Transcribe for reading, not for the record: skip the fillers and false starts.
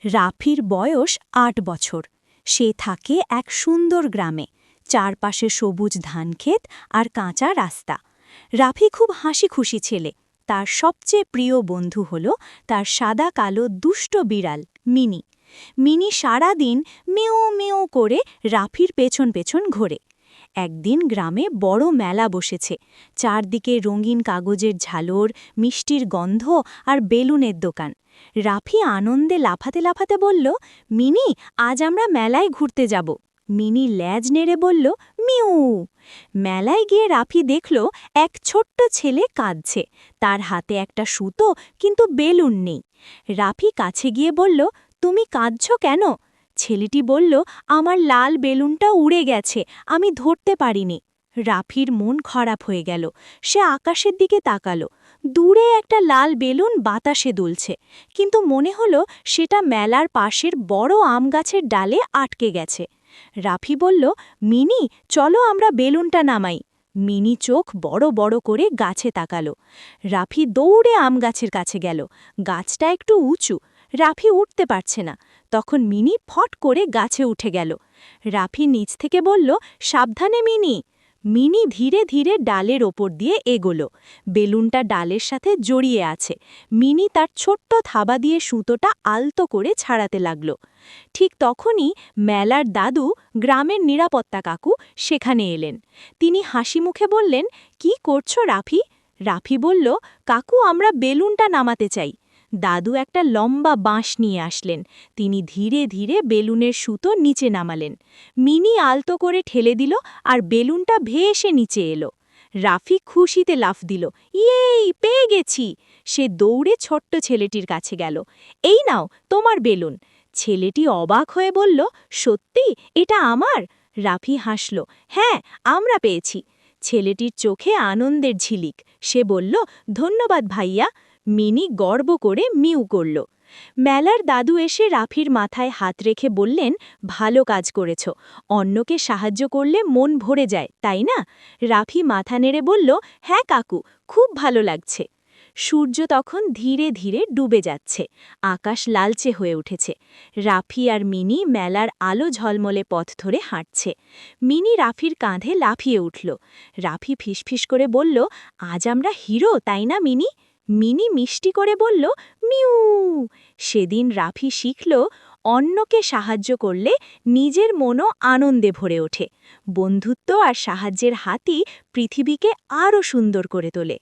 রাফির বয়স ৮ বছর। সে থাকে এক সুন্দর গ্রামে, চারপাশে সবুজ ধানক্ষেত আর কাঁচা রাস্তা। রাফি খুব হাসি খুশি ছেলে। তার সবচেয়ে প্রিয় বন্ধু হল তার সাদা কালো দুষ্ট বিড়াল মিনি। মিনি সারা দিন মেও মেও করে রাফির পেছন পেছন ঘোরে। একদিন গ্রামে বড় মেলা বসেছে। চারদিকে রঙিন কাগজের ঝালর, মিষ্টির গন্ধ আর বেলুনের দোকান। রাফি আনন্দে লাফাতে লাফাতে বলল, মিনি, আজ আমরা মেলায় ঘুরতে যাব। মিনি ল্যাজ নেড়ে বলল, মিউ। মেলায় গিয়ে রাফি দেখল এক ছোট্ট ছেলে কাঁদছে। তার হাতে একটা সুতো, কিন্তু বেলুন নেই। রাফি কাছে গিয়ে বলল, তুমি কাঁদছ কেন? ছেলেটি বলল, আমার লাল বেলুনটা উড়ে গেছে, আমি ধরতে পারিনি। রাফির মন খারাপ হয়ে গেল। সে আকাশের দিকে তাকালো। দূরে একটা লাল বেলুন বাতাসে দুলছে, কিন্তু মনে হলো সেটা মেলার পাশের বড় আম গাছের ডালে আটকে গেছে। রাফি বলল, মিনি, চলো আমরা বেলুনটা নামাই। মিনি চোখ বড় বড় করে গাছে তাকালো। রাফি দৌড়ে আম গাছের কাছে গেল। গাছটা একটু উঁচু, রাফি উঠতে পারছে না। তখন মিনি ফট করে গাছে উঠে গেল। রাফি নিচ থেকে বলল, সাবধানে মিনি। মিনি ধীরে ধীরে ডালের ওপর দিয়ে এগোলো। বেলুনটা ডালের সাথে জড়িয়ে আছে। মিনি তার ছোট্ট থাবা দিয়ে সুতোটা আলতো করে ছাড়াতে লাগল। ঠিক তখনই মেলার দাদু, গ্রামের নিরাপত্তা কাকু, সেখানে এলেন। তিনি হাসি মুখে বললেন, কি করছো রাফি? রাফি বলল, কাকু, আমরা বেলুনটা নামাতে চাই। দাদু একটা লম্বা বাঁশ নিয়ে আসলেন। তিনি ধীরে ধীরে বেলুনের সুতো নিচে নামালেন। মিনি আলতো করে ঠেলে দিল আর বেলুনটা ভেসে নিচে এলো। রাফি খুশিতে লাফ দিল, ইয়েই, পেয়ে গেছি। সে দৌড়ে ছোট্ট ছেলেটির কাছে গেল। এই নাও তোমার বেলুন। ছেলেটি অবাক হয়ে বলল, সত্যি এটা আমার? রাফি হাসল, হ্যাঁ, আমরা পেয়েছি। ছেলেটির চোখে আনন্দের ঝিলিক। সে বলল, ধন্যবাদ ভাইয়া। মিনি গর্ব করে মিউ করল। মেলার দাদু এসে রাফির মাথায় হাত রেখে বললেন, ভালো কাজ করেছ। অন্যকে সাহায্য করলে মন ভরে যায়, তাই না? রাফি মাথা নেড়ে বলল, হ্যাঁ কাকু, খুব ভালো লাগছে। সূর্য তখন ধীরে ধীরে ডুবে যাচ্ছে। আকাশ লালচে হয়ে উঠেছে। রাফি আর মিনি মেলার আলো ঝলমলে পথ ধরে হাঁটছে। মিনি রাফির কাঁধে লাফিয়ে উঠল। রাফি ফিসফিস করে বলল, আজ আমরা হিরো, তাই না মিনি? মিনি মিষ্টি করে বলল, মিউ। সেদিন রাফি শিখল, অন্যকে সাহায্য করলে নিজের মনও আনন্দে ভরে ওঠে। বন্ধুত্ব আর সাহায্যের হাতই পৃথিবীকে আরও সুন্দর করে তোলে।